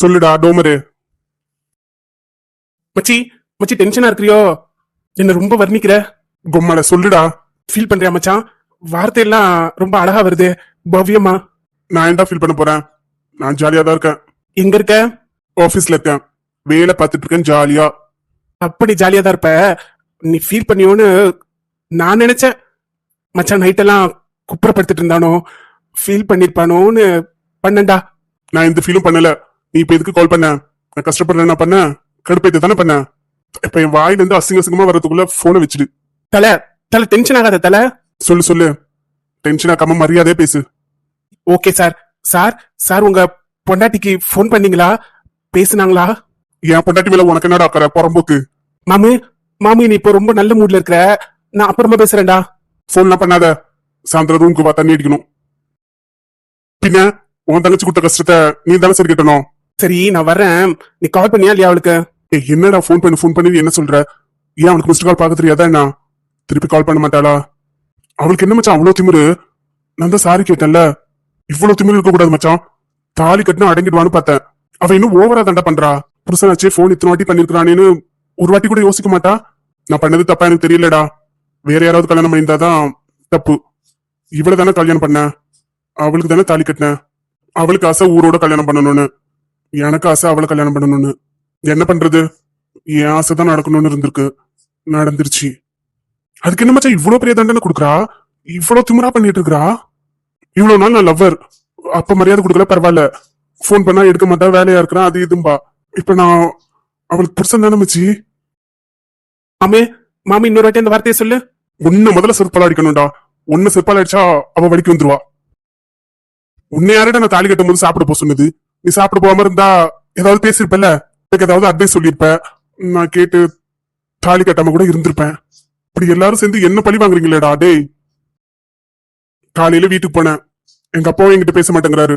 சொல்லுடா டோமரு. மச்சி மச்சி டென்ஷனா இருக்கிறியோ? என்ன ரொம்ப வர்ணிக்கிற. பொம்மல சொல்லுடா. ஃபீல் பண்றியா மச்சான்? வார்த்தை எல்லாம் ரொம்ப அழகா வருது, பவ்யமா. நான் என்ன ஃபீல் பண்ண போறேன்? நான் ஜாலியா தான் இருக்கேன். எங்க இருக்க? ஆபீஸ்ல இருக்கேன், வேலை பார்த்துட்டு இருக்கேன் ஜாலியா. அப்படி ஜாலியா தான் இருப்ப. நீ ஃபீல் பண்ணியோன்னு நான் நினைச்சேன். மச்சான் நைட்டெல்லாம் குப்புறப்படுத்திட்டு இருந்தானோ, ஃபீல் பண்ணிருப்பானோன்னு பண்ணண்டா. நான் இந்த ஃபீலும் பண்ணல. நீ இப்ப எதுக்கு கால் பண்ண? நான் கஷ்டப்படுறேன் என்ன பண்ண? கடுப்பேத்து தானே பண்ண. இப்ப என் வாயில இருந்து அசிங்க அசிங்கமா வர்றதுக்குள்ள போனை வச்சிடு. தல தல டென்ஷன் ஆகாத தல. சொல்லு சொல்லு, டென்ஷன் ஆக்காம மரியாதையே பேசு. Okay sir. சார் சார் உங்க பொண்டாட்டிக்கு ஃபோன் பண்ணீங்களா? பேசுனாங்களா? என் பொண்டாட்டி மேல உனக்கு என்னடா அக்கறை புறம்போக்கு? மாமி மாமி நீ இப்போ ரொம்ப நல்ல மூட்ல இருக்கிற. நான் அப்புறமா பேசுறேன்டா. போன்லாம் பண்ணாத. சாயந்தரம் ரூமுக்கு வா, தண்ணி அடிக்கணும். பின்ன உன் தங்கச்சி கொடுத்த கஷ்டத்தை நீ தானே சரி கட்டணும். சரி நான் வர்றேன். நீ கால் பண்ணியா இல்லையா அவளுக்கு? என்னடா ஃபோன் பண்ணி என்ன சொல்ற? ஏன் அவனுக்கு மிஸ்ட் கால் பார்க்க தெரியாதா என்ன? திருப்பி கால் பண்ண மாட்டாளா? அவளுக்கு என்ன மச்சான் அவ்வளவு திமிரு? நான் தான் சாரி கேட்டேன்ல. இவ்வளவு திமிரு இருக்க கூடாது மச்சான். தாலி கட்டினா அடங்கிடுவான்னு பார்த்தேன். அவ இன்னும் ஓவரா தண்டை பண்றா. புருஷனாச்சே போன் இத்தனை வாட்டி பண்ணிருக்கானேன்னு ஒரு வாட்டி கூட யோசிக்க மாட்டா. நான் பண்ணது தப்பா எனக்கு தெரியலடா. வேற யாராவது கல்யாணம் பண்ணியிருந்தாதான் தப்பு. இவளை தானே கல்யாணம் பண்ண, அவளுக்கு தானே தாலி கட்டின. அவளுக்கு ஆசை ஊரோட கல்யாணம் பண்ணணும்னு, எனக்கு ஆசை அவளை கல்யாணம் பண்ணணும்னு. என்ன பண்றது? என் ஆசை தான் நடக்கணும்னு இருந்திருக்கு, நடந்துருச்சு. அதுக்கு என்ன மச்சான் இவ்வளவு பெரிய தண்டனை கொடுக்குறா? இவ்வளவு திமிரா பண்ணிட்டு இருக்கிறா? இவ்வளவு நாள் நான் லவ்வர், அப்ப மரியாதை கொடுக்கல பரவாயில்ல. போன் பண்ணா எடுக்க மாட்டா, வேலையா இருக்கிறான், அது இதும்பா. இப்ப நான் அவளுக்கு புருஷன் தானே மச்சி. மாமே மாமி இன்னொரு வாட்டி அந்த வார்த்தையை சொல்லு. உன்னை முதல்ல செருப்பால அடிக்கணும்டா. உன்னை செருப்பால அடிச்சா அவ வடிக்கு வந்துருவா. உன்னை யாரடா நான் தாலி கட்டும் போது சாப்பிட போ சொன்னது? நீ சாப்பிட போகாம இருந்தா ஏதாவது பேசிருப்பல, எனக்கு ஏதாவது அட்வைஸ் சொல்லியிருப்ப. நான் கேட்டு தாலி கட்டாம கூட இருந்திருப்பேன். இப்படி எல்லாரும் சேர்ந்து என்ன பழி வாங்குறீங்களேடா டேய். காலையில வீட்டுக்கு போனேன், எங்க அப்பாவும் என்கிட்ட பேச மாட்டேங்கிறாரு.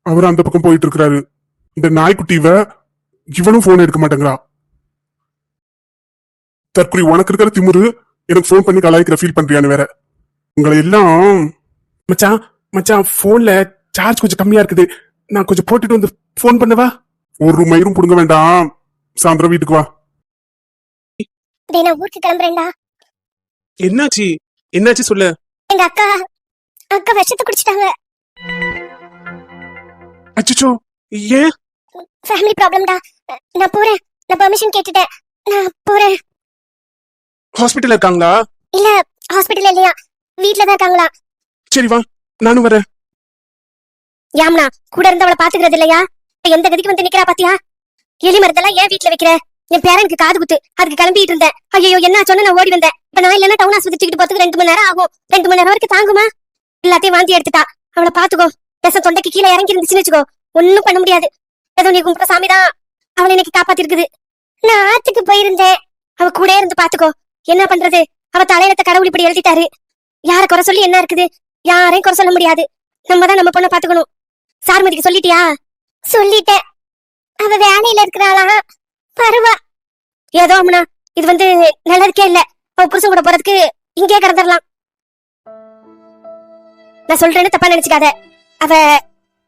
அவரும் அந்த பக்கம் போயிட்டு இருக்கிறாரு. இந்த நாய்க்குட்டிவ இவனும் போன் எடுக்க மாட்டேங்கிறா. தற்கொலை உனக்கு இருக்கிற திமுரு எனக்கு போன் பண்ணி கலாய்க்கிற ஃபீல் பண்றியான்னு வேற. உங்களை எல்லாம் மச்சான் மச்சான் போன்ல சார்ஜ் கொஞ்சம் கம்மியா இருக்குது. நான் கொஞ்சம் போட்டுட்டு வந்து போன் பண்ணவா? ஒரு மயிரும் புடுங்க வேண்டாம். சாயந்தரம் வீட்டுக்கு வா. நான் ஊருக்கு கிளம்புறேன்டா. என்னாச்சு என்னாச்சு சொல்லு. எங்க அக்கா விஷத்தை குடிச்சிட்டாங்க. அச்சோ ஏன்? ஃபேமிலி ப்ராப்ளம்டா. நான் போறேன். நான் பெர்மிஷன் கேட்டுட்டேன். நான் போறேன். ஹாஸ்பிட்டல் இருக்காங்களா? இல்ல ஹாஸ்பிட்டல் இல்லையா, வீட்ல தான் இருக்காங்களா. சரி வா, நானும் வரேன். யாம்னா கூட இருந்து அவளை பாத்துக்கிறது இல்லையா? எந்த கதிக்கு வந்து நிக்கிறா பாத்தியா? எலி மரத்தெல்லாம் ஏன் வீட்டுல வைக்கிற? என் பேரனுக்கு காது குத்து, அதுக்கு கிளம்பிட்டு இருந்தேன். ஐயோ என்ன சொன்ன, நான் ஓடி வந்தேன். இப்ப நான் இல்லன்னா டவுன் ஆஸ்பத்திரி தூக்கிட்டு போறதுக்கு 2 மணி நேரம் ஆகும். 2 மணி நேரம் வரைக்கும் தாங்குமா? எல்லாத்தையும் வாந்தி எடுத்துட்டா. அவளை பாத்துக்கோ. பேச தொண்டைக்கு கீழே இறங்கி இருந்துச்சுன்னு வச்சுக்கோ, ஒன்னும் பண்ண முடியாது. ஏதோ நீ கும்பிட்ட சாமிதான் அவளை எனக்கு காப்பாத்தி இருக்குது. நான் ஆத்துக்கு போயிருந்தேன், அவ கூட இருந்து பாத்துக்கோ. என்ன பண்றது, அவ தலையிலத்த கடவுள் இப்படி எழுதிட்டாரு. யார குறை சொல்லி என்ன இருக்குது? யாரையும் குறை சொல்ல முடியாது. நம்ம தான் நம்ம பொண்ணை பாத்துக்கணும். சார்மதிக்கு சொல்லிட்டியா? சொல்லிட்டேன். அவ வேலையில இருக்கிறாளா? பரவா. ஏதோ அம்மனா, இது நல்லதுக்கே இல்ல. அவ புருஷன் கூட போறதுக்கு இங்கே கிடந்துடலாம். நான் சொல்றேன்னு தப்பா நினைச்சுக்காத. அவ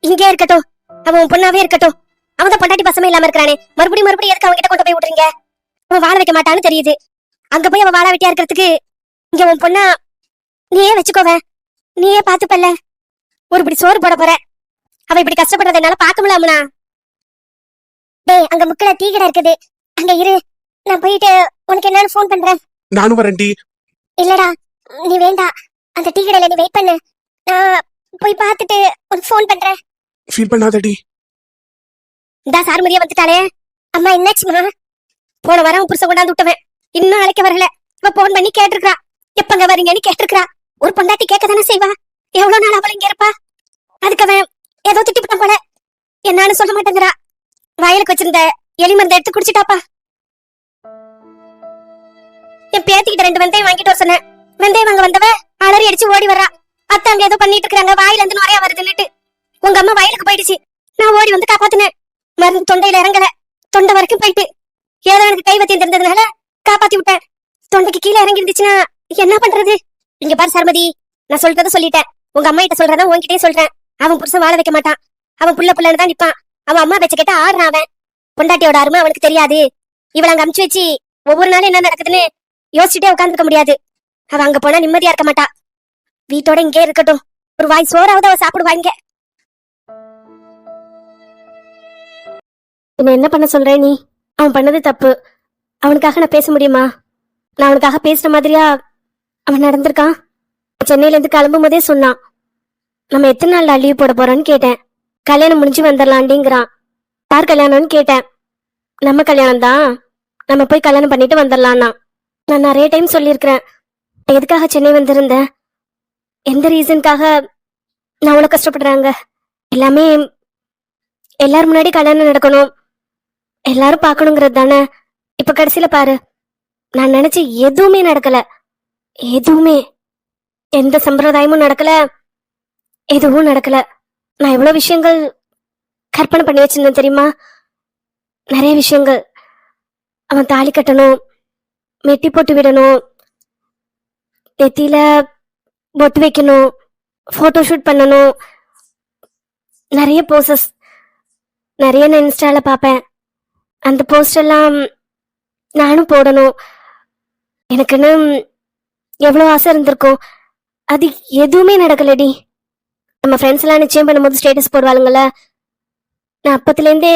இங்கே இருக்கட்டும், அவன் பொண்ணாவே இருக்கட்டும். அவன் தான் பொண்டாட்டி பசமே இல்லாம இருக்கிறானே, மறுபடியும் எதுக்கு அவங்க கிட்ட கொண்டு போய் விடுறீங்க? அவன் வாழ வைக்க மாட்டான்னு தெரியுது. அங்க போய் அவன் வாழ வெட்டியா இருக்கிறதுக்கு இங்க உன் பொண்ணா நீயே வச்சுக்கோவ. நீயே பாத்துப்பல்ல. ஒரு இப்படி சோறு போட போற. அவ இப்படி கஷ்டப்படுறத என்னால பாக்க முடியாமனா? டேய், அங்க முக்கல டீ கடை இருக்குது, அங்க இரு. நான் போயிட்டு உனக்கு என்னன்னு போன் பண்றேன். நானும் வரேன். இல்லடா நீ வேண்டாம், அந்த டீ கடையில நீ வெயிட் பண்ணு. நான் போய் பார்த்துட்டு உனக்கு போன் பண்றேன். ஃபீல் பண்ணாதடி. இந்த சாருமதியா வந்துட்டாளே. அம்மா என்னாச்சுமா? போன வாரம் புருஷ கொண்டாந்து விட்டவன் இன்னும் அழைக்க வரல. இவ போன் பண்ணி கேட்டிருக்கா, எப்பங்க வரீங்கன்னு கேட்டிருக்கா. ஒரு பொண்டாட்டி கேட்க தானே செய்வா. எவ்வளவு நாள் அவள் இங்க இருப்பா? அதுக்கு அவன் ஏதோ திட்டிவிட்டான் போல. என்னான்னு சொல்ல மாட்டேங்கிறா. வயலுக்கு வச்சிருந்த எலி மருந்தை எடுத்து குடிச்சிட்டாப்பா. என் பேத்திக்கிட்ட 2 வெந்தயம் வாங்கிட்டு வர சொன்னேன். வெந்தயம் வாங்க வந்தவ அலறி அடிச்சு ஓடி வர்றா. அத்தாங்க ஏதோ பண்ணிட்டு இருக்காங்க, வாயில இருந்து நிறைய வருதுன்னுட்டு. உங்க அம்மா வயலுக்கு போயிடுச்சு. நான் ஓடி வந்து காப்பாத்தினேன். மருந்து தொண்டையில இறங்கல, தொண்டை வரைக்கும் போயிட்டு. ஏதோ எனக்கு கைவத்தியம் தெரிஞ்சதுனால காப்பாத்தி விட்டேன். தொண்டைக்கு கீழே இறங்கி இருந்துச்சுன்னா என்ன பண்றது? இங்க பாரு சர்மதி, நான் சொல்றத சொல்லிட்டேன். உங்க அம்மா கிட்ட சொல்றதா உன்கிட்டயே சொல்றேன். அவன் புருஷன் வாழ வைக்க மாட்டான். அவன் புள்ளன்னு தான் நிப்பான். அவன் அம்மா பேச்ச கேட்டா ஆடுறான் அவன். பொண்டாட்டியோட அருமை அவனுக்கு தெரியாது. இவள அங்க அமுச்சு வச்சு ஒவ்வொரு நாளும் என்ன நடக்குதுன்னு யோசிச்சுட்டே உட்காந்துருக்க முடியாது. அவ அங்க போனா நிம்மதியா இருக்க மாட்டா. வீட்டோட இங்கே இருக்கட்டும். ஒரு வாய் சோறாவது அவ சாப்பிடுவாங்க. என்ன என்ன பண்ண சொல்ற நீ? அவன் பண்ணது தப்பு. அவனுக்காக நான் பேச முடியுமா? நான் அவனுக்காக பேசுற மாதிரியா அவன் நடந்திருக்கான்? சென்னையில இருந்து கிளம்பும் போதே சொன்னான், நம்ம எத்தனை நாள் லீவ் போட போறோம்னு கேட்டேன். கல்யாணம் முடிஞ்சு வந்துடலாண்டிங்கிறான். யார் கல்யாணம்னு கேட்டேன். நம்ம கல்யாணம் தான், நம்ம போய் கல்யாணம் பண்ணிட்டு வந்துடலான்னா. நான் நிறைய டைம் சொல்லியிருக்கிறேன், எதுக்காக சென்னை வந்திருந்தேன், எந்த ரீசனுக்காக நான் அவ்வளோ கஷ்டப்படுறாங்க. எல்லாமே எல்லாரும் முன்னாடி கல்யாணம் நடக்கணும், எல்லாரும் பார்க்கணுங்கிறது தானே. இப்ப கடைசியில பாரு, நான் நினைச்ச எதுவுமே நடக்கல. எதுவுமே, எந்த சம்பிரதாயமும் நடக்கல, எதுவும் நடக்கல. நான் எவ்வளவு விஷயங்கள் கற்பனை பண்ணி வச்சிருந்தேன் தெரியுமா? நிறைய விஷயங்கள். அவன் தாலி கட்டணும், மெட்டி போட்டு விடணும், நெத்தியில பொட்டு வைக்கணும், போட்டோ ஷூட் பண்ணணும், நிறைய போசஸ். நிறைய நான் இன்ஸ்டால பார்ப்பேன். அந்த போஸ்ட் எல்லாம் நானும் போடணும். எனக்குன்னு எவ்வளவு ஆசை இருந்திருக்கும். அது எதுவுமே நடக்கலடி. நம்ம ஃப்ரெண்ட்ஸ் எல்லாம் நிச்சயம் பண்ணும்போது ஸ்டேட்டஸ் போடுவாளுங்கள, நான் அப்பத்துலேருந்தே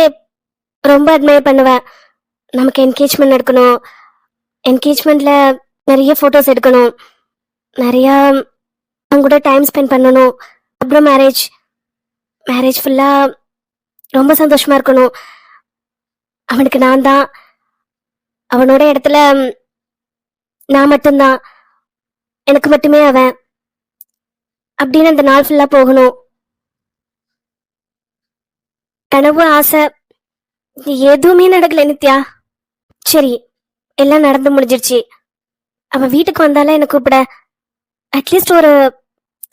ரொம்ப அட்மையர் பண்ணுவேன். நமக்கு என்கேஜ்மெண்ட் எடுக்கணும், என்கேஜ்மெண்ட்ல நிறைய போட்டோஸ் எடுக்கணும், நிறைய அவங்க கூட டைம் ஸ்பெண்ட் பண்ணணும். அப்புறம் மேரேஜ் ஃபுல்லா ரொம்ப சந்தோஷமா இருக்கணும். அவனுக்கு நான் தான், அவனோட இடத்துல நான் மட்டும்தான், எனக்கு மட்டுமே அவன் அப்படின்னு அந்த நாள் ஃபுல்லா போகணும். கனவு ஆசை எதுவுமே நடக்கல நித்யா. சரி, எல்லாம் நடந்து முடிஞ்சிருச்சு. அவன் வீட்டுக்கு வந்தால என்ன கூப்பிட, அட்லீஸ்ட் ஒரு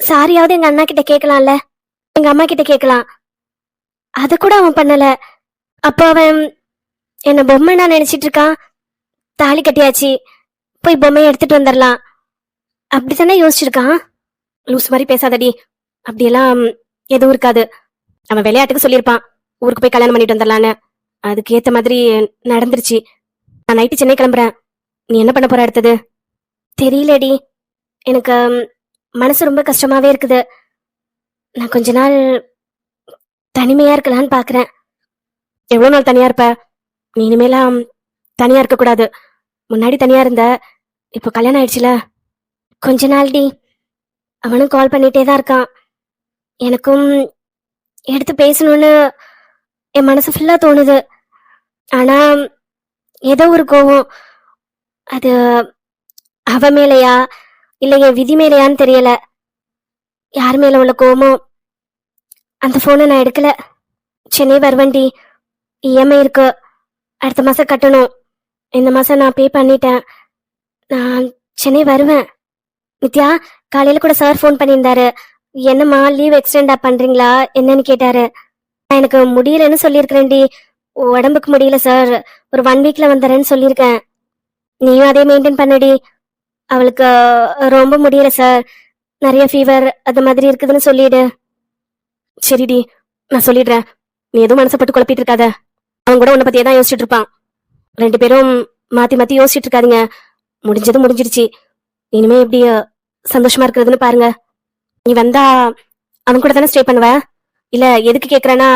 சாரியாவது எங்க அண்ணா கிட்ட கேட்கலாம்ல, எங்க அம்மா கிட்ட கேட்கலாம். அத கூட அவன் பண்ணல. அப்போ அவன் என்ன பொம்மை நான் நினைச்சிட்டு இருக்கான். தாலி கட்டியாச்சு, போய் பொம்மையை எடுத்துட்டு வந்துடலாம் அப்படித்தானே யோசிச்சிருக்கான். லூஸ் மாதிரி பேசாதடி, அப்படியெல்லாம் எதுவும் இருக்காது. அவன் விளையாட்டுக்கு சொல்லியிருப்பான் ஊருக்கு போய் கல்யாணம் பண்ணிட்டு வந்துடலான்னு. அதுக்கு ஏத்த மாதிரி நடந்துருச்சு. நான் நைட்டு சென்னை கிளம்புறேன். நீ என்ன பண்ண போற அடுத்தது? தெரியலடி, எனக்கு மனசு ரொம்ப கஷ்டமாவே இருக்குது. நான் கொஞ்ச நாள் தனிமையா இருக்கலான்னு பாக்குறேன். எவ்வளவு நாள் தனியா இருப்ப? நீ இனிமேலாம் தனியா இருக்க கூடாது. முன்னாடி தனியா இருந்த, இப்போ கல்யாணம் ஆயிடுச்சுல, கொஞ்ச நாள் டி. அவனும் கால் பண்ணிட்டே தான் இருக்கான். எனக்கும் எடுத்து பேசணும்னு என் மனசு ஃபுல்லா தோணுது. ஆனா ஏதோ ஒரு கோவம், அது அவ மேலையா இல்ல என் விதி மேலையான்னு தெரியல. யார் மேல உள்ள கோவமோ அந்த போனை நான் எடுக்கல. சென்னை வருவண்டி, இஎம்ஐ இருக்கு, அடுத்த மாசம் கட்டணும். இந்த மாசம் நான் பே பண்ணிட்டேன். நான் சென்னை வருவேன். நித்யா, காலையில கூட சார் ஃபோன் பண்ணியிருந்தாரு. என்னம்மா லீவ் எக்ஸ்டெண்டா பண்றீங்களா என்னன்னு கேட்டாரு. நான் எனக்கு முடியலன்னு சொல்லியிருக்கிறேன்டி. உடம்புக்கு முடியல சார், ஒரு 1 வீக்ல வந்துறேன்னு சொல்லியிருக்கேன். நீயும் அதே மெயின்டைன் பண்ணடி. அவளுக்கு ரொம்ப முடியல சார், நிறைய ஃபீவர் அது மாதிரி இருக்குதுன்னு சொல்லிடு. சரிடி, நான் சொல்லிடுறேன். நீ எதுவும் மனசப்பட்டு குழப்பிட்டு இருக்காத. அவன் கூட உன்னை பத்தியே தான் யோசிச்சுட்டு இருப்பான். 2 பேரும் மாத்தி மாத்தி யோசிச்சுட்டு இருக்காதீங்க. முடிஞ்சது முடிஞ்சிருச்சு. இனிமே எப்படி சந்தோஷமா இருக்கிறதுன்னு பாருங்க. நீ வந்தா அவன் கூட தானே ஸ்டே பண்ணுவ? இல்ல எதுக்கு கேக்குறேன்னா,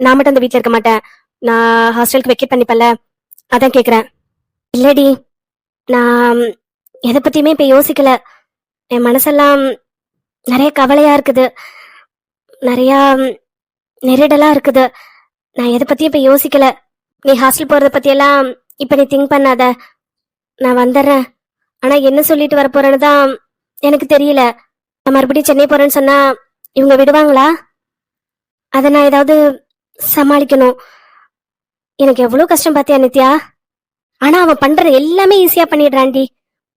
நான் மட்டும் அந்த வீட்டுல இருக்க மாட்டேன், நான் ஹாஸ்டலுக்கு வெக்கேட் பண்ணிப்பல, அதான் கேக்குறேன். இல்லடி, நான் எதை பத்தியுமே இப்ப யோசிக்கல. என் மனசெல்லாம் நிறைய கவலையா இருக்குது, நிறைய நெருடலா இருக்குது. நான் எதை பத்தியும் இப்ப யோசிக்கல. நீ ஹாஸ்டல் போறத பத்தியெல்லாம் இப்ப நீ திங்க் பண்ணாத. நான் வந்துடுறேன். ஆனா என்ன சொல்லிட்டு வர போறேன்னு தான் எனக்கு தெரியல. நான் மறுபடியும் சென்னை போறேன்னு சொன்னா இவங்க விடுவாங்களா? அதை நான் ஏதாவது சமாளிக்கணும். எனக்கு எவ்வளவு கஷ்டம் பாத்தியா நித்யா? ஆனா அவன் பண்ற எல்லாமே ஈஸியா பண்ணிடுறான்டி.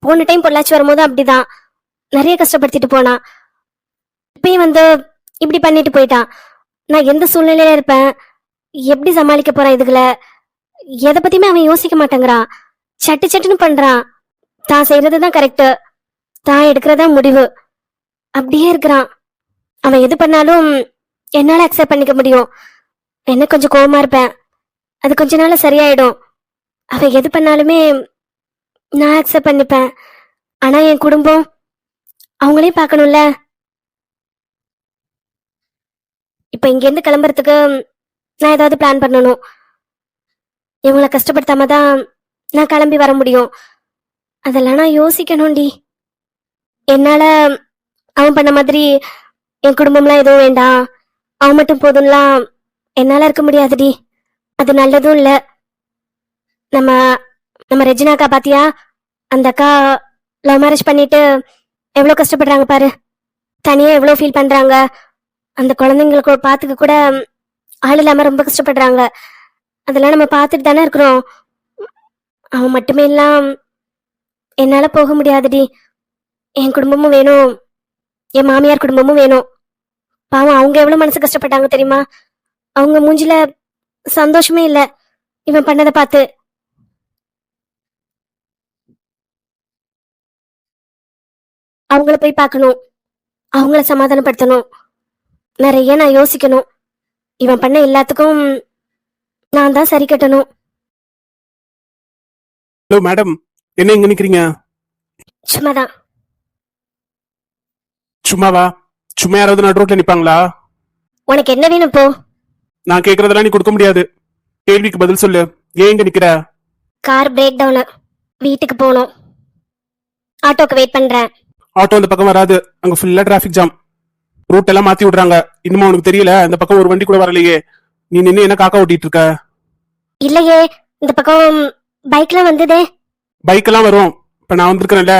போன டைம் பொள்ளாச்சி வரும்போது அப்படிதான் நிறைய கஷ்டப்படுத்திட்டு போனான். இப்பயும் வந்து இப்படி பண்ணிட்டு போயிட்டான். நான் எந்த சூழ்நிலையில இருப்பேன், எப்படி சமாளிக்க போறேன் இதுகளை? எதை பத்தியுமே அவன் யோசிக்க மாட்டேங்கிறான். சட்டு சட்டுன்னு பண்றான். தான் செய்யறதுதான் கரெக்ட், தான் எடுக்கிறதா முடிவு, அப்படியே இருக்கிறான். அவன் எது பண்ணாலும் என்னால அக்செப்ட் பண்ணிக்க முடியும். என்ன கொஞ்சம் கோவமா இருப்பேன். அது கொஞ்ச நாள்ல சரியாயிடும். அவ எது பண்ணாலுமே நான் அக்செப்ட் பண்ணிப்பேன். ஆனா என் குடும்பம் அவங்களையும் பார்க்கணும்ல. இப்ப இங்க இருந்து கிளம்புறதுக்கு நான் ஏதாவது பிளான் பண்ணணும். இவங்களை கஷ்டப்படுத்தாம தான் நான் கிளம்பி வர முடியும். அதெல்லாம் நான் யோசிக்கணும்டி. என்னால அவன் பண்ண மாதிரி என் குடும்பம்லாம் எதுவும் வேண்டாம், அவன் மட்டும் போதும்லாம் என்னால இருக்க முடியாதுடி. அது நல்லதும் இல்ல. நம்ம நம்ம ரெஜினா அக்கா பாத்தியா? அந்த அக்கா லவ் மேரேஜ் பண்ணிட்டு எவ்வளவு கஷ்டப்படுறாங்க பாரு. தனியா எவ்வளவு ஃபீல் பண்றாங்க. அந்த குழந்தைங்களுக்கு பாத்துக்க கூட ஆள் இல்லாம ரொம்ப கஷ்டப்படுறாங்க. அதெல்லாம் நம்ம பார்த்துட்டு தானே இருக்கிறோம். அவன் மட்டுமே எல்லாம் என்னால போக முடியாதுடி. என் குடும்பமும் வேணும், என் மாமியார் குடும்பமும் வேணும். பாவம் அவங்க எவ்வளவு மனசு கஷ்டப்பட்டாங்க தெரியுமா? அவங்க மூஞ்சில சந்தோஷமே இல்ல இவன் பண்ணதை பார்த்து. அவங்கள போய் பார்க்கணும், அவங்கள சமாதானப்படுத்தணும், நிறைய நான் யோசிக்கணும். இவன் பண்ண எல்லாத்துக்கும் நான் தான் சரி கட்டணும். ஹலோ மேடம், என்ன இங்க நிக்கிறீங்க? சும்மாதான். சும்மாவா? சும்மா யாராவது நடு ரோட்ல நிப்பாங்களா? உனக்கு என்ன வேணும் போ. நான் கேக்குறதெல்லாம் நீ கொடுக்க முடியாது. கேள்விக்கு பதில் சொல்லு. ஏன் இங்க நிக்கிற? கார் பிரேக் டவுனு, வீட்டுக்கு போகணும். ஆட்டோக்கு வெயிட் பண்றேன். ஆட்டோ அந்த பக்கம் வராது, அங்க ஃபுல்லா டிராபிக் ஜாம். ரூட் எல்லாம் மாத்தி விடுறாங்க. இன்னுமா உனக்கு தெரியல? அந்த பக்கம் ஒரு வண்டி கூட வரலையே. நீ நின்னு என்ன காக்கா ஓட்டிட்டு இருக்க? இல்லையே, இந்த பக்கம் பைக்லாம் வந்ததே. பைக் எல்லாம் வரும். இப்ப நான் வந்திருக்கிறேன்ல,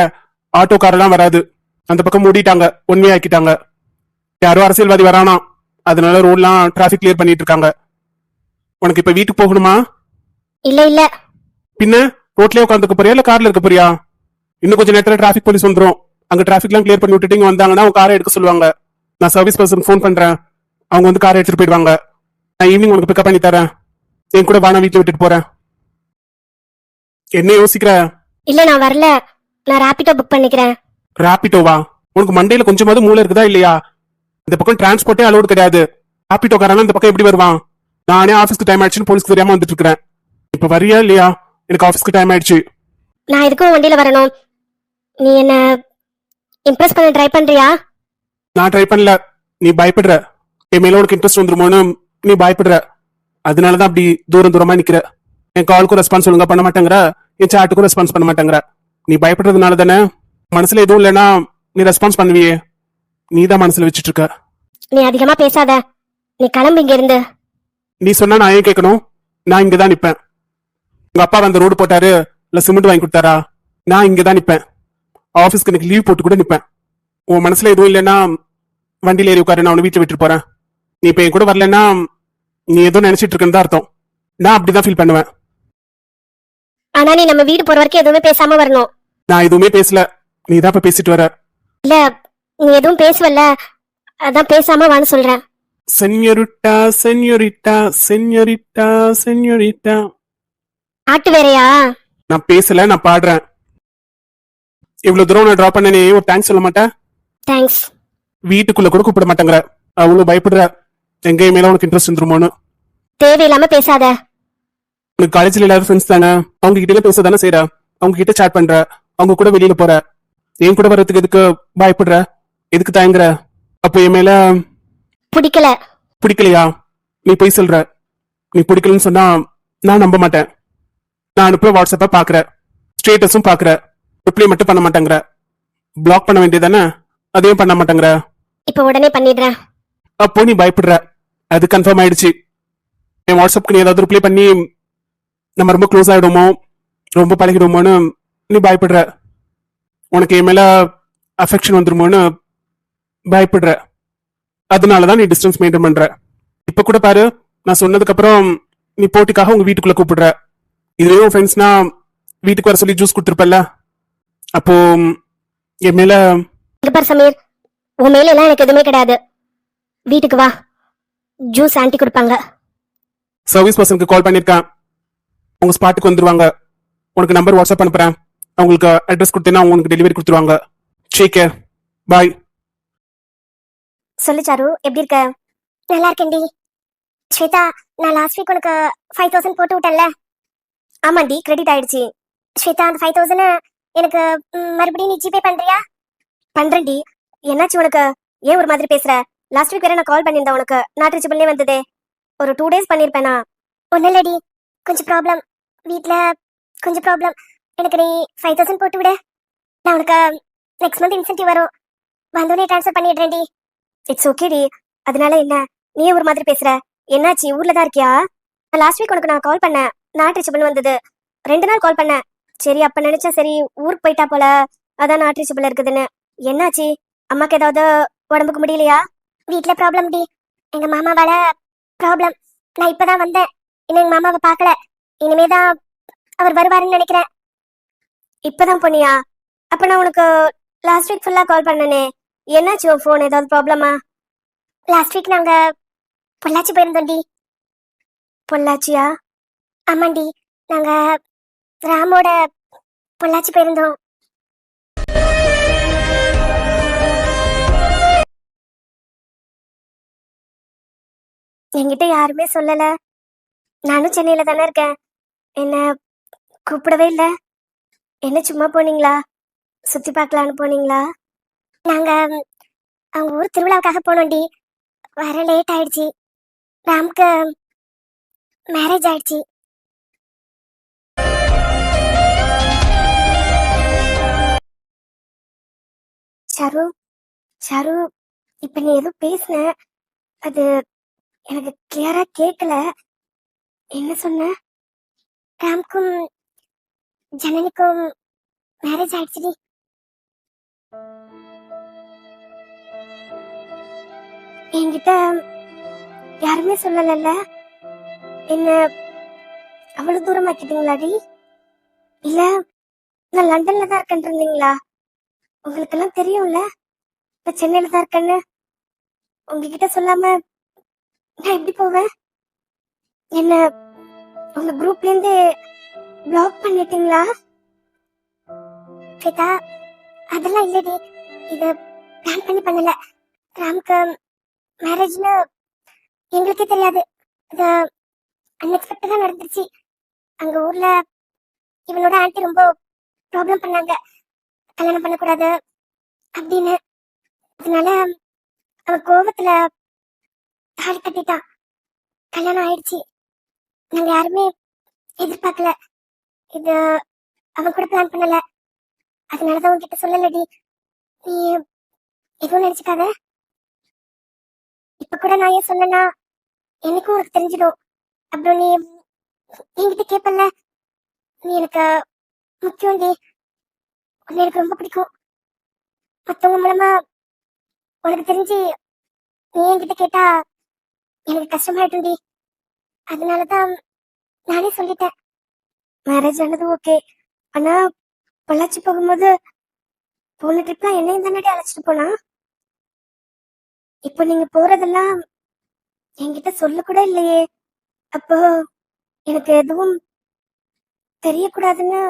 ஆட்டோ கார் எல்லாம் வராது. அந்த பக்கம் மூடிட்டாங்க, ஒன்வே ஆக்கிட்டாங்க. யாரோ அரசியல்வாதி வரானா, அதனால ரோட்லாம் டிராபிக் கிளியர் பண்ணிட்டு இருக்காங்க. உனக்கு இப்ப வீட்டுக்கு போகணுமா? இல்ல இல்ல. பின்ன ரோட்லயே உட்காந்துக்க போறியா இல்ல கார்ல இருக்க போறியா? இன்னும் கொஞ்சம் நேரத்துல டிராபிக் போலீஸ் வந்துரும். அங்க டிராபிக்லாம் கிளியர் பண்ணி விட்டுட்டு இங்க வந்தாங்கன்னா உங்க காரை எடுக்க சொல்லுவாங்க. நான் சர்வீஸ் பர்சன் ஃபோன் பண்றேன், அவங்க வந்து காரை எடுத்துட்டு போயிடுவாங்க. நான் ஈவினிங் உனக்கு பிக்கப் பண்ணி தரேன். என் கூட வானா வீட்டுல விட்டுட்டு போறேன். என்ன யோசிக்கிற? இல்ல நான் வரல, நான் ராபிடோ புக் பண்ணிக்கிறேன். ராபிட்டோவா? உனக்கு மண்டையில கொஞ்சமாவது மூளை இருக்குதா இல்லையா? இந்த பக்கம் டிரான்ஸ்போர்ட்டே அலோடு கிடையாது. ராபிட்டோ காரெல்லாம் இந்த பக்கம் எப்படி வருவான்? நானே ஆபீஸ்க்கு டைம் ஆயிடுச்சுன்னு போலீஸ்க்கு தெரியாம வந்துட்டு இருக்கிறேன். இப்ப வரியா இல்லையா? எனக்கு ஆபீஸ்க்கு டைம் ஆயிடுச்சு. நான் எதுக்கும் வண்டியில வரணும். நீ என்ன இம்ப்ரெஸ் பண்ண ட்ரை பண்றியா? நான் ட்ரை பண்ணல, நீ பயப்படுற. என் மேல உனக்கு இன்ட்ரெஸ்ட் வந்துருமோன்னு நீ பயப்படுற. அதனாலதான் அப்படி தூரம் தூரமா நிக்கிற. என் காலுக்கும் ரெஸ்பான்ஸ் ஒழுங்கா பண்ண மாட்டேங்கிற, என் சாட்டுக்கும் ரெஸ்பான்ஸ் பண்ண மாட்டேங்கிற. நீ பயப்படுறதுனால தானே. மனசுல எதுவும் இல்லைன்னா நீ ரெஸ்பான்ஸ் பண்ணுவியே. நீ தான் மனசுல வச்சுட்டு இருக்க. நீ அதிகமா பேசாத, நீ கிளம்பு இங்க இருந்து. நீ சொன்னா நான் ஏன் கேட்கணும்? நான் இங்கதான் நிப்பேன். உங்க அப்பா அந்த ரோடு போட்டாரு இல்ல சிமெண்ட் வாங்கி கொடுத்தாரா? நான் இங்கதான் நிப்பேன். ஆபீஸ்க்கு எனக்கு லீவ் போட்டு கூட நிப்பேன். உன் மனசுல எதுவும் இல்லைன்னா வண்டியில ஏறி உட்காரு, நான் உன்னை வீட்டுல விட்டுட்டு போறேன். நீ இப்ப என் கூட வரலன்னா நீ ஏதோ நினைச்சிட்டு இருக்கேன்னு தான் அர்த்தம். நான் அப்படிதான் ஃபீல் பண்ணுவேன். ஆனா நீ நம்ம வீடு போற வரைக்கும் எதுவுமே பேசாம வரணும். நான் எதுவுமே பேசல, நீ தான் இப்ப பேசிட்டு வர. இல்ல நீ எதுவும் பேசுவல்ல, அதான் பேசாம வான்னு சொல்றேன். சென்யோரிட்டா சென்யோரிட்டா சென்யோரிட்டா சென்யோரிட்டா. ஆட்டு வேறையா? நான் பேசல, நான் பாடுறேன். இவ்வளவு தூரம் நான் டிராப் பண்ணனே ஒரு தேங்க்ஸ் சொல்ல மாட்டேன்? தேங்க்ஸ். வீட்டுக்குள்ள கூட கூப்பிட மாட்டேங்கிற, அவ்வளவு பயப்படுற. எங்க மேல உனக்கு இன்ட்ரெஸ்ட் வந்துருமோன்னு. தேவையில்லாம பேசாத. உனக்கு காலேஜ்ல எல்லாரும் ஃப்ரெண்ட்ஸ் தானே, அவங்க கிட்ட பேச தானே செய்யற. அவங்க கிட்ட சாட் பண்ற, அவங்க கூட வெளியில போற. என் கூட வர்றதுக்கு எதுக்கு பயப்படுற? எதுக்கு தயங்குற? அப்போ என் மேல பிடிக்கல. பிடிக்கலையா? நீ போய் சொல்ற. நீ பிடிக்கலன்னு சொன்னா நான் நம்ப மாட்டேன். நான் அனுப்புற வாட்ஸ்அப்ப பாக்குற, ஸ்டேட்டஸும் பாக்குற, ரிப்ளை மட்டும் பண்ண மாட்டேங்கிற. பிளாக் பண்ண வேண்டியதானே, அதையும் பண்ண மாட்டேங்கிற. இப்ப உடனே பண்ணிடுறேன். அப்போ நீ பயப்படுற, அது கன்ஃபார்ம் ஆயிடுச்சு. என் வாட்ஸ்அப்க்கு நீ ஏதாவது ரிப்ளை பண்ணி நம்ம ரொம்ப க்ளோஸ் ஆயிடுமோ, ரொம்ப பழகிடுமோன்னு நீ பயப்படுற. உனக்கு என் மேல அஃபெக்ஷன் வந்துருமோன்னு பயப்படுற. அதனாலதான் நீ டிஸ்டன்ஸ் மெயின்டைன் பண்ற. இப்ப கூட பாரு, நான் சொன்னதுக்கு அப்புறம் நீ போட்டிக்காக உங்க வீட்டுக்குள்ள கூப்பிடுற. இதுவே உன் ஃப்ரெண்ட்ஸ்னா வீட்டுக்கு வர சொல்லி ஜூஸ் கொடுத்துருப்பல்ல. அப்போ என் மேல இங்க பாரு சமீர், உன் மேல எல்லாம் எனக்கு எதுவுமே கிடையாது. வீட்டுக்கு வா, ஜூஸ் ஆன்ட்டி கொடுப்பாங்க. சர்வீஸ் பர்சனுக்கு கால் பண்ணிருக்கேன், உங்க ஸ்பாட்டுக்கு வந்துருவாங்க. உனக்கு நம்பர் வாட்ஸ்அப் அனுப்புறேன், அவங்களுக்கு அட்ரஸ் கொடுத்தேன்னா உங்களுக்கு டெலிவரி கொடுத்துருவாங்க. டேக் கேர், பாய். சொல்லு சாரு, எப்படி இருக்க? நல்லா இருக்கேன்டி. ஸ்வேதா, நான் லாஸ்ட் வீக் உனக்கு 5000 போட்டு விட்டேன்ல. ஆமாண்டி, கிரெடிட் ஆயிடுச்சு. ஸ்வேதா, அந்த 5000 எனக்கு மறுபடியும் நீ ஜிபே பண்றியா? பண்றேன்டி. என்னாச்சு உனக்கு? ஏன் ஒரு மாதிரி பேசுற? லாஸ்ட் வீக் வேற நான் கால் பண்ணியிருந்தேன் உனக்கு, நாட் ரீச்சபிள்னே வந்ததே. ஒரு 2 டேஸ் பண்ணிருப்பேனா? ஒன்னும் இல்லடி, கொஞ்சம் ப்ராப்ளம் வீட்ல, கொஞ்சம் ப்ராப்ளம். எனக்கு நீ 5000 போட்டு விடு. நான் உனக்கு நெக்ஸ்ட் மந்த் இன்சென்டிவ் வரும், வந்தோடனே ட்ரான்ஸ்ஃபர் பண்ணிடுறேன்டி. இட்ஸ் ஓகேடி. அதனால என்ன? நீ ஒரு மாதிரி பேசுற? என்னாச்சு, ஊர்ல தான் இருக்கியா? லாஸ்ட் வீக் உனக்கு நான் கால் பண்ணேன், நாட் ரீச்சபிள் வந்தது. 2 நாள் கால் பண்ணேன். சரி, அப்ப நினைச்சேன் சரி ஊருக்கு போயிட்டா போல, அதான் நாட் ரீச்சபிள் இருக்குதுன்னு. என்னாச்சு? அம்மாக்கு ஏதாவது உடம்புக்கு முடியலையா? வீட்ல ப்ராப்ளம் டி. எங்க மாமாவால ப்ராப்ளம். நான் இப்பதான் வந்தேன், இன்னும் எங்க மாமாவை பார்க்கல. இனிமேதான் அவர் வருவாருன்னு நினைக்கிறேன். இப்பதான் போனியா? அப்ப நான் உனக்கு லாஸ்ட் வீக் ஃபுல்லா கால் பண்ணனே, என்னாச்சு? உன் ஃபோன் ஏதாவது ப்ராப்ளமா? லாஸ்ட் வீக் நாங்க பொள்ளாச்சி போயிருந்தோம்டி. பொள்ளாச்சியா? ஆமாண்டி, நாங்க ராமோட பொள்ளாச்சி போயிருந்தோம். என்கிட்ட யாருமே சொல்லல. நானும் சென்னையில தானே இருக்கேன், என்ன கூப்பிடவே இல்ல. என்ன சும்மா போனீங்களா? சுத்தி பார்க்கலான்னு போனீங்களா? நாங்க அவங்க ஊர் திருவிழாவுக்காக போனோம்டி. வர லேட் ஆயிடுச்சு. ராம்க்கு மேரேஜ் ஆயிடுச்சு. ஷரு, ஷரு, இப்ப நீ ஏதோ பேசுன, அது எனக்கு கிளியரா கேட்கல. என்ன சொன்ன? ராம்க்கும் ஜனனிக்கும் மேரேஜ் ஆயிடுச்சுடி. என்கிட்ட யாருமே சொல்லல. என்ன அவ்வளவு தூரம் ஆக்கிட்டீங்களாடி? இல்ல நான் லண்டன்ல தான் இருக்கேன் இருந்தீங்களா? உங்களுக்கு எல்லாம் தெரியும்ல இப்ப சென்னையில தான் இருக்கேன்னு. உங்ககிட்ட சொல்லாம நான் எப்படி போவேன்? என்ன உங்க குரூப்ல இருந்து பிளாக் பண்ணிட்டீங்களா? ஸ்வேதா, அதெல்லாம் இல்லடி. இத பிளான் பண்ணி பண்ணல. ராம்க்கு மேரேஜ்னு எங்களுக்கே தெரியாது. இது அன்எக்ஸ்பெக்டடா நடந்துச்சு. அங்க ஊர்ல இவனோட ஆன்ட்டி ரொம்ப ப்ராப்ளம் பண்ணாங்க, கல்யாணம் பண்ணக்கூடாது அப்படின்னு. அதனால அவன் கோவத்துல தாலி கட்டிட்டான். கல்யாணம் ஆயிடுச்சு. நாங்க யாருமே எதிர்பார்க்கல. இது அவன் கூட பிளான் பண்ணல. அதனாலதான் உன்கிட்ட சொல்லலடி. நீ எதுவும் நினைச்சுக்காத. இப்ப கூட நான் ஏன் சொன்னா எனக்கும் உனக்கு தெரிஞ்சிடும். அப்புறம் நீ என்கிட்ட கேப்பல்ல. நீ எனக்கு முக்கியம் டி. உன்னை எனக்கு ரொம்ப பிடிக்கும். மத்தவங்க மூலமா உனக்கு தெரிஞ்சு நீ என்கிட்ட கேட்டா எனக்கு கஷ்டமாயிட்டும் டி. அதனாலதான் நானே சொல்லிட்டேன். மேரேஜ் ஆனது ஓகே, ஆனா பொள்ளாச்சி போகும்போது போன ட்ரிப்லாம் என்னையும் தானடி அழைச்சிட்டு போனா. இப்போ நீங்க போறதெல்லாம் என்கிட்ட சொல்ல கூட இல்லையே. அப்போ எனக்கு எதுவும் தெரியக்கூடாதுன்னு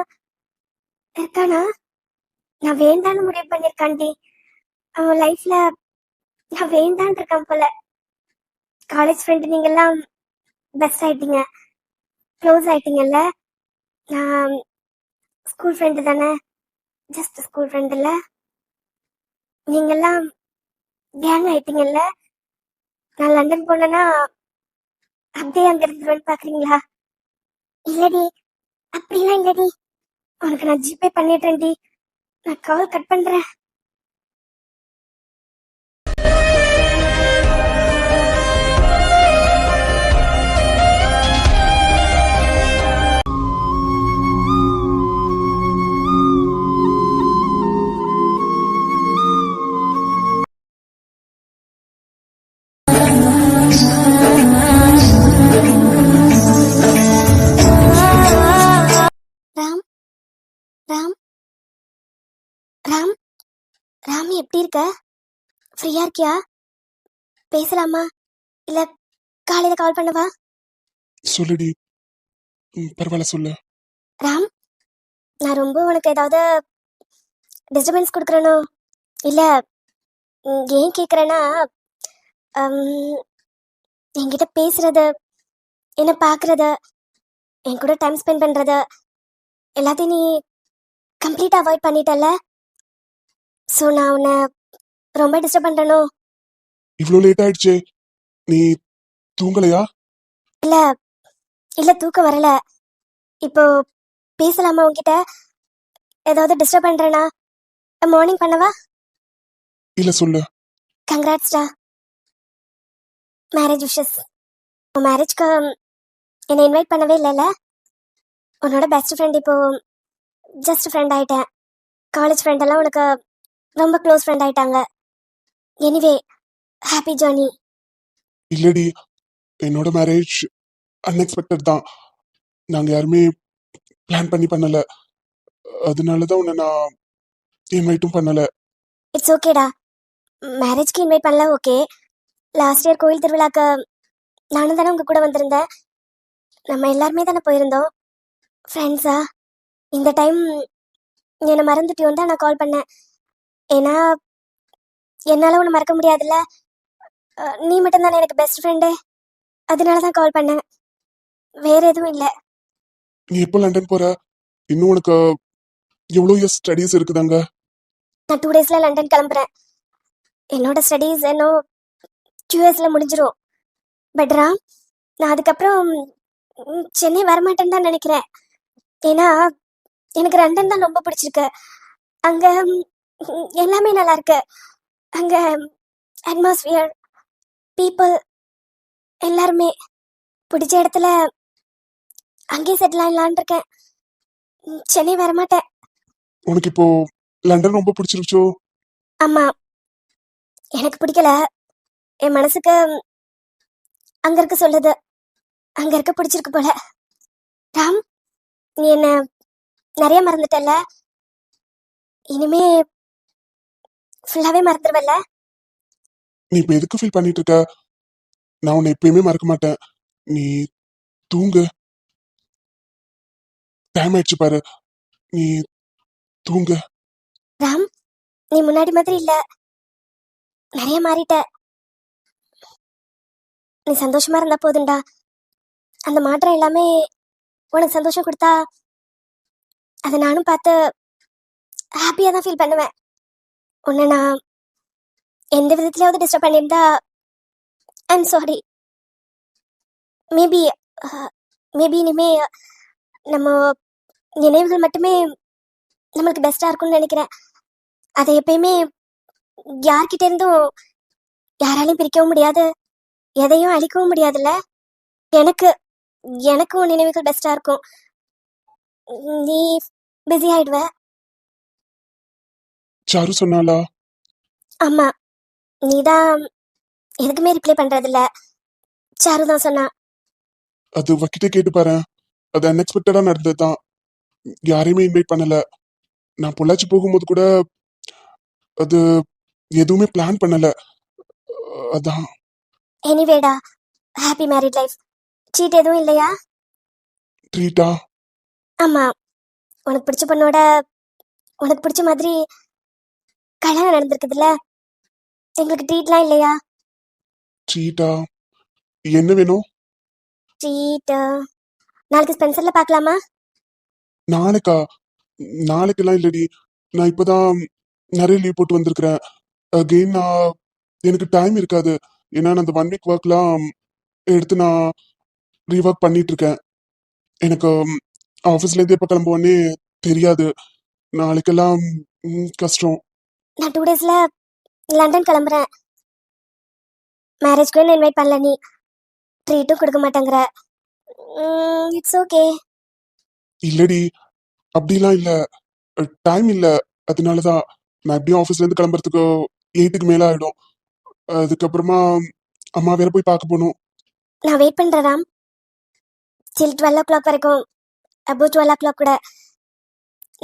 இருக்கானா? நான் வேண்டான்னு முடிவு பண்ணிருக்கான்டி. அவன் லைஃப்ல நான் வேண்டான் இருக்கான் போல. காலேஜ் ஃப்ரெண்டு நீங்க எல்லாம் பெஸ்ட் ஆயிட்டீங்க, க்ளோஸ் ஆயிட்டீங்கல்ல. நான் ஸ்கூல் ஃப்ரெண்டு தானே, ஜஸ்ட் ஸ்கூல் ஃப்ரெண்ட் இல்ல. நீங்கெல்லாம் கேங் ஆயிட்டீங்கல்ல. நான் லண்டன் போனேன்னா அப்படியே அங்க இருக்கிறேன்னு பாக்குறீங்களா? இல்லடி, அப்படிலாம் இல்லடி. உனக்கு நான் ஜிபே பண்ணிடுறேன்டி. நான் கால் கட் பண்றேன். ராம், ராம், ராம், ராம், எப்படி இருக்க? ஃப்ரீயா இருக்கியா? பேசலாமா? இல்ல காலையில கால் பண்ணவா? சொல்லுடி. பரவாயில்ல, சொல்லு. ராம், நான் ரொம்ப உனக்கு ஏதாவது டிஸ்டர்பன்ஸ் கொடுக்குறேனோ? இல்ல ஏன் கேக்குறேன்னா, என்கிட்ட பேசுறது, என்ன பாக்குறது, என் கூட டைம் ஸ்பெண்ட் பண்றது எல்லாத்தையும் நீ கம்ப்ளீட்டா அவாய்ட் பண்ணிட்டல. சோ நான் உன்னை ரொம்ப டிஸ்டர்ப் பண்றேனோ? இவ்ளோ லேட் ஆயிடுச்சே, நீ தூங்கலையா? இல்ல இல்ல, தூக்கம் வரல. இப்போ பேசலாமா உன்கிட்ட? ஏதாவது டிஸ்டர்ப் பண்றேனா? மார்னிங் பண்ணவா? இல்ல சொல்லு. கங்க்ராட்ஸ்டா, மேரேஜ் விஷஸ். உன் மேரேஜ்க்கு என்னை இன்வைட் பண்ணவே இல்லைல்ல. உன்னோட பெஸ்ட் ஃப்ரெண்ட் இப்போ ஜஸ்ட் ஃப்ரெண்ட் ஆயிட்டேன். காலேஜ் ஃப்ரெண்ட் எல்லாம் உனக்கு ரொம்ப க்ளோஸ் ஃப்ரெண்ட் ஆயிட்டாங்க. Anyway, happy journey. இல்லடி, என்னோட மேரேஜ் அன்எக்ஸ்பெக்டட் தான். நாங்க யாருமே பிளான் பண்ணல. அதனாலதான் உன்னை நான் இன்வைட்டும் பண்ணல. இட்ஸ் ஓகேடா. மேரேஜ்க்கு இன்வைட் பண்ணல, ஓகே. லாஸ்ட் இயர் கோயில் திருவிழாக்கு நானும் தானே உங்க கூட வந்திருந்தேன். நம்ம எல்லாருமே தானே போயிருந்தோம் ஃப்ரெண்ட்ஸா. இந்த டைம் என்னை மறந்துட்டியோன்னு தான் நான் கால் பண்ணேன். ஏன்னா என்னால் உன்னை மறக்க முடியாதுல்ல. நீ மட்டும்தானே எனக்கு பெஸ்ட் ஃப்ரெண்டு. அதனால தான் கால் பண்ணேன், வேற எதுவும் இல்லை. நீ எப்போ லண்டன் போற? இன்னும் உனக்கு எவ்வளோ இயர்ஸ் ஸ்டடீஸ் இருக்குதாங்க? நான் 2 டேஸில் லண்டன் கிளம்புறேன். என்னோட ஸ்டடீஸ் இன்னும் 2 இயர்ஸில் முடிஞ்சிரும். பட் ராம், நான் அதுக்கப்புறம் சென்னை வரமாட்டேன்னு தான் நினைக்கிறேன். ஏன்னா எனக்கு லண்டன் தான் ரொம்ப பிடிச்சிருக்கு. அங்க எல்லாமே நல்லா இருக்கு. அங்க அட்மாஸ்பியர், பீப்புள் எல்லாருமே பிடிச்ச இடத்துல அங்கேயே செட்டில் ஆகலான் இருக்கேன். சென்னை வரமாட்டேன். உனக்கு இப்போ லண்டன் ரொம்ப பிடிச்சிருச்சோ? ஆமா, எனக்கு பிடிக்கல. என் மனசுக்கு அங்க இருக்க சொல்லுது. அங்க இருக்க பிடிச்சிருக்கு போல. ராம், நீ என்ன நிறைய மறந்துட்டல்ல. இனிமே ஃபுல்லாவே மறந்துடுவல்ல. நீ இப்போ எதுக்கு ஃபீல் பண்ணிட்டு இருக்க? நான் உன்னை எப்பயுமே மறக்க மாட்டேன். நீ தூங்கு. டைம் ஆயிடுச்சு பாரு, நீ தூங்கு. ராம், நீ முன்னாடி மாதிரி இல்ல, நிறைய மாறிட்ட. நீ சந்தோஷமா இருந்தா போதும்டா. அந்த மாற்றம் எல்லாமே உனக்கு சந்தோஷம் கொடுத்தா அதை நானும் பார்த்து ஹாப்பியா தான் ஃபீல் பண்ணுவேன். உன்னை நான் எந்த விதத்துலயாவது டிஸ்டர்ப் பண்ணியிருந்தா ஐம் சாரி. மேபி மேபி இனிமே நம்ம நினைவுகள் மட்டுமே நம்மளுக்கு பெஸ்டா இருக்கும்னு நினைக்கிறேன். அதை எப்பயுமே யார்கிட்ட இருந்தும் யாராலையும் பிரிக்கவும் முடியாது, எதையும் அழிக்கவும் முடியாதுல்ல. எனக்கு எனக்கு உன் நினைவுகள் பெஸ்டா இருக்கும். நீ பிஸி ஆயிடுவ. சாரு சொன்னாலா? ஆமா, நீதான் எதுக்குமே ரிப்ளை பண்றதில்ல. சாரு தான் சொன்னா. அது வக்கிட்ட கேட்டு பாரு. அது அன்எக்ஸ்பெக்டடா நடந்ததுதான். யாரையுமே இன்வைட் பண்ணல. நான் பொள்ளாச்சி போகும்போது கூட அது எதுவுமே பிளான் பண்ணல. அதான். எனிவேடா, ஹாப்பி மேரிட் லைஃப். சீட் எதுவும் இல்லையா? ட்ரீட்டா? ஆமா, உனக்கு பிடிச்ச பொண்ணோட உனக்கு பிடிச்ச மாதிரி கல்யாணம் நடந்திருக்குதுல்ல. எங்களுக்கு ட்ரீட்லாம் இல்லையா? ட்ரீட்டா? என்ன வேணும்? ட்ரீட் நாளைக்கு ஸ்பென்சர்ல பார்க்கலாமா? நாளைக்கா? நாளைக்கெல்லாம் இல்லடி. நான் இப்பதான் நிறைய லீவ் போட்டு வந்திருக்கிறேன். அகெயின் எனக்கு டைம் இருக்காது. ஏன்னா நான் அந்த 1 வீக் ஒர்க்லாம் எடுத்து நான் ரீஒர்க் பண்ணிட்டு இருக்கேன். எனக்கு ஆஃபீஸ்ல இருந்து எப்போ கிளம்புவோன்னே தெரியாது. நாளைக்கெல்லாம் கஷ்டம். நான் 2 டேஸ்ல லண்டன் கிளம்புறேன். மேரேஜ்க்கு என்ன இன்வைட் பண்ணல நீ. ட்ரீட்டும் கொடுக்க மாட்டேங்கிற. It's okay. இல்லடி, அப்படிலாம் இல்ல. டைம் இல்ல. அதனாலதான் நான் எப்படியும் ஆஃபீஸ்ல இருந்து கிளம்புறதுக்கு 8க்கு மேல ஆயிடும். அதுக்கப்புறமா அம்மா வேற போய் பார்க்க போகணும். நான் வெயிட் பண்றேன் ராம். till 12 o'clock வரைக்கும், above 12 o'clock கூட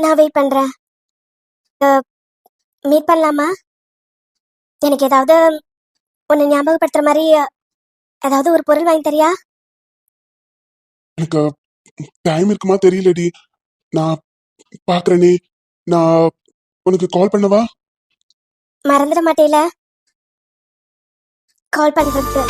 நான் வெயிட் பண்றேன். மீட் பண்ணலாமா? எனக்கு ஏதாவது உன்னை ஞாபகப்படுத்துற மாதிரி ஏதாவது ஒரு பொருள் வாங்கி தரியா? எனக்கு டைம் இருக்குமா தெரியலடி. நான் பாக்குறேனே. நான் உனக்கு கால் பண்ணவா? மறந்துட மாட்டேல கால் பண்றதுக்கு.